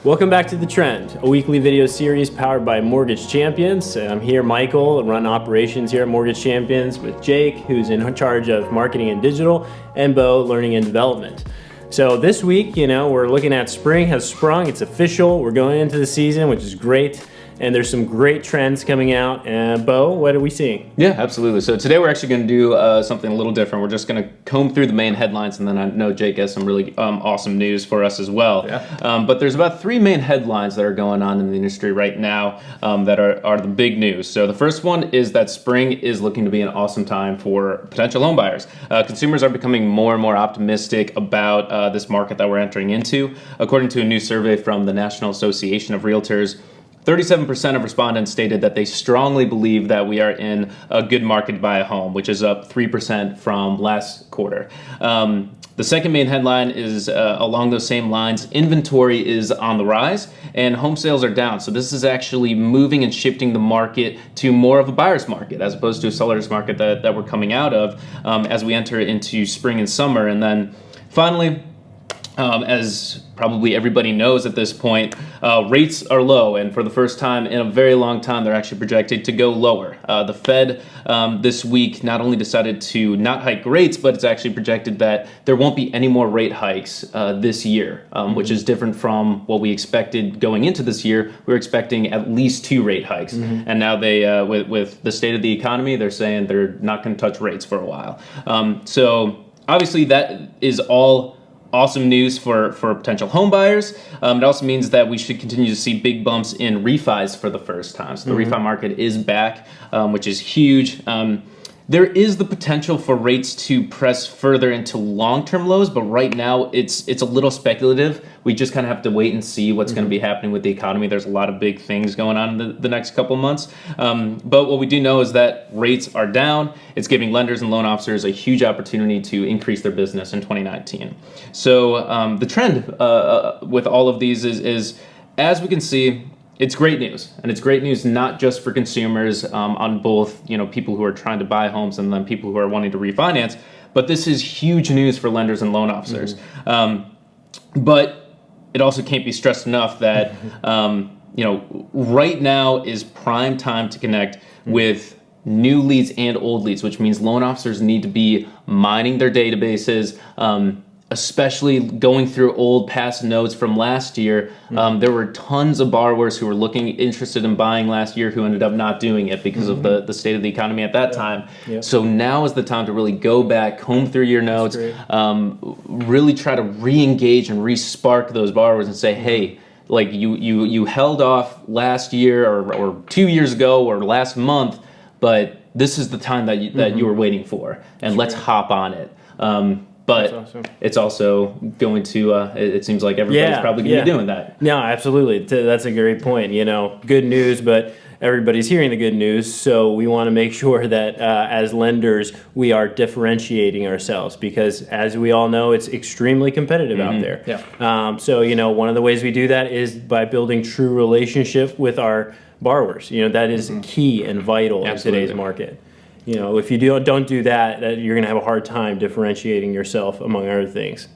Welcome back to The Trend, a weekly video series powered by Mortgage Champions. And I'm here, Michael, run operations here at Mortgage Champions with Jake, who's in charge of marketing and digital, and Bo, learning and development. So this week, we're looking at spring has sprung. It's official. We're going into the season, which is great. And there's some great trends coming out. And Bo, what are we seeing? Yeah, absolutely. So today we're actually going to do something a little different. We're just going to comb through the main headlines, and then I know Jake has some really awesome news for us as well. Yeah. But there's about three main headlines that are going on in the industry right now that are the big news. So the first one is that spring is looking to be an awesome time for potential home buyers. Consumers are becoming more and more optimistic about this market that we're entering into. According to a new survey from the National Association of Realtors, 37% of respondents stated that they strongly believe that we are in a good market to buy a home, which is up 3% from last quarter. The second main headline is along those same lines. Inventory is on the rise and home sales are down. So this is actually moving and shifting the market to more of a buyer's market as opposed to a seller's market that we're coming out of as we enter into spring and summer. And then finally, as probably everybody knows at this point, rates are low, and for the first time in a very long time, they're actually projected to go lower. The Fed this week not only decided to not hike rates, but it's actually projected that there won't be any more rate hikes this year, which is different from what we expected going into this year. We were expecting at least 2 rate hikes, and now they, with the state of the economy, they're saying they're not going to touch rates for a while. So obviously that is all awesome news for potential home buyers. It also means that we should continue to see big bumps in refis for the first time. So the refi market is back, which is huge. There is the potential for rates to press further into long-term lows, but right now it's a little speculative. We just kind of have to wait and see what's going to be happening with the economy. There's a lot of big things going on in the next couple months. But what we do know is that rates are down. It's giving lenders and loan officers a huge opportunity to increase their business in 2019. So the trend with all of these is, as we can see, it's great news, and it's great news not just for consumers on both, people who are trying to buy homes and then people who are wanting to refinance, but this is huge news for lenders and loan officers. But it also can't be stressed enough that, right now is prime time to connect with new leads and old leads, which means loan officers need to be mining their databases, especially going through old past notes from last year. There were tons of borrowers who were interested in buying last year who ended up not doing it because of the state of the economy at that time. So now is the time to really go back, comb through your notes, really try to re-engage and re-spark those borrowers and say, hey, like you held off last year or 2 years ago or last month, but this is the time that you were waiting for, and let's hop on it. But awesome. It's also going to, it seems like everybody's probably going to be doing that. No, absolutely. That's a great point. Good news, but everybody's hearing the good news. So we want to make sure that as lenders, we are differentiating ourselves because, as we all know, it's extremely competitive out there. So, one of the ways we do that is by building true relationship with our borrowers. That is key and vital in today's market. If you don't do that, you're going to have a hard time differentiating yourself, among other things.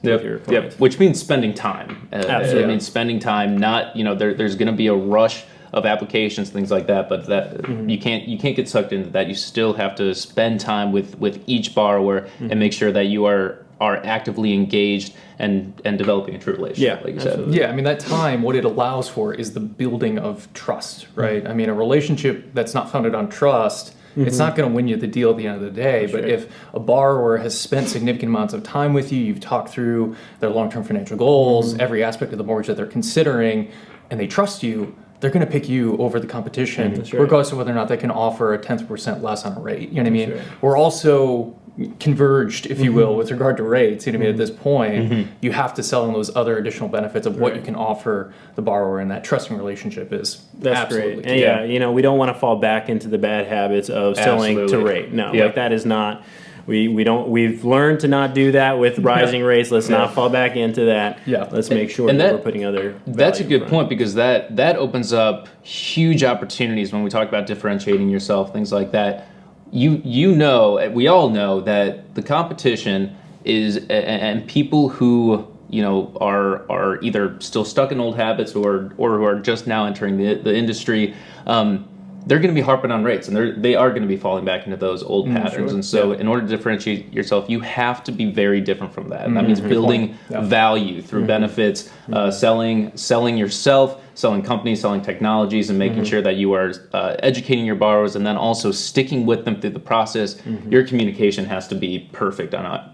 Which means spending time. Absolutely. It means spending time. Not there's going to be a rush of applications, things like that. But that you can't get sucked into that. You still have to spend time with each borrower and make sure that you are actively engaged and developing a true relationship, like you said. Yeah, that time, what it allows for is the building of trust, right? A relationship that's not founded on trust, it's not going to win you the deal at the end of the day. But if a borrower has spent significant amounts of time with you, you've talked through their long-term financial goals, every aspect of the mortgage that they're considering, and they trust you, they're going to pick you over the competition, regardless of whether or not they can offer a 10% less on a rate. You know what I mean? We're also converged, if you will, with regard to rates. At this point, you have to sell in those other additional benefits of what you can offer the borrower, and that trusting relationship is absolutely great. And we don't want to fall back into the bad habits of selling to rate. No, that is not. We've learned to not do that with rising rates. Let's not fall back into that. Let's make sure that we're putting other. That's a good point, because that opens up huge opportunities when we talk about differentiating yourself, things like that. We all know that the competition is, and people who are either still stuck in old habits or who are just now entering the industry, they're going to be harping on rates, and they are going to be falling back into those old patterns. Sure. And so, in order to differentiate yourself, you have to be very different from that. And that means building value through benefits, selling yourself, selling companies, selling technologies, and making sure that you are educating your borrowers, and then also sticking with them through the process. Your communication has to be perfect on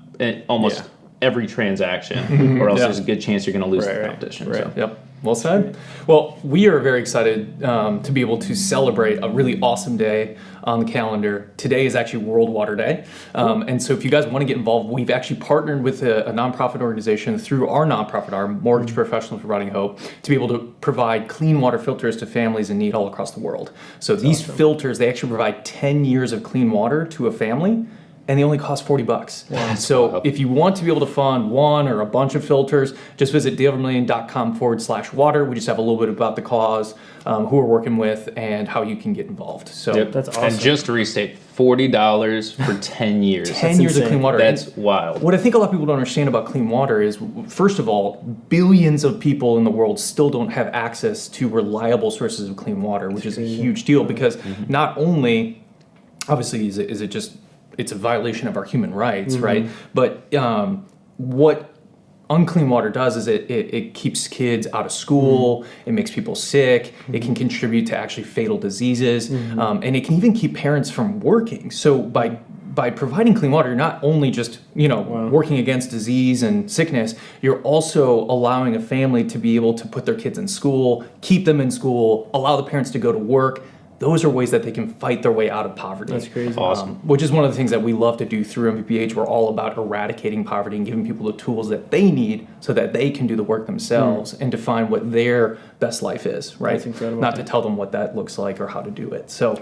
almost every transaction, or else there's a good chance you're going to lose the competition. Right. So. Yep. Well said. Well, we are very excited to be able to celebrate a really awesome day on the calendar. Today is actually World Water Day. And so if you guys want to get involved, we've actually partnered with a nonprofit organization through our nonprofit, our Mortgage Professionals Providing Hope, to be able to provide clean water filters to families in need all across the world. So these filters, they actually provide 10 years of clean water to a family, and they only cost $40. Wow. So if you want to be able to fund one or a bunch of filters, just visit dalevermillion.com/water. We just have a little bit about the cause, who we're working with, and how you can get involved. So That's awesome. And just to restate, $40 for 10 years. 10 years of clean water. That's wild. What I think a lot of people don't understand about clean water is, first of all, billions of people in the world still don't have access to reliable sources of clean water, which is a huge deal, because not only, obviously, is it just, it's a violation of our human rights, right? But what unclean water does is it keeps kids out of school, it makes people sick, it can contribute to actually fatal diseases, and it can even keep parents from working. So by providing clean water, you're not only just working against disease and sickness, you're also allowing a family to be able to put their kids in school, keep them in school, allow the parents to go to work. Those are ways that they can fight their way out of poverty. That's crazy. Awesome. Which is one of the things that we love to do through MPPH. We're all about eradicating poverty and giving people the tools that they need so that they can do the work themselves and define what their best life is, right? That's incredible. Not to tell them what that looks like or how to do it. So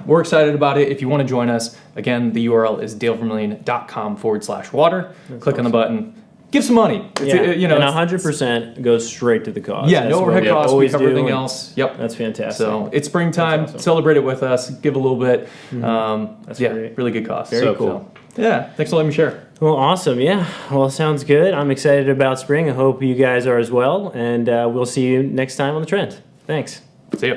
we're excited about it. If you want to join us, again, the URL is dalevermillion.com/water. Click on the button. Give some money. And 100% goes straight to the cause. Yeah, That's no what overhead we costs. We always cover do, everything and else. Yep. That's fantastic. So it's springtime. That's awesome. Celebrate it with us. Give a little bit. That's great. Really good cause. Very cool. Yeah. Thanks for letting me share. Well, awesome. Yeah. Well, sounds good. I'm excited about spring. I hope you guys are as well. And we'll see you next time on The Trend. Thanks. See ya.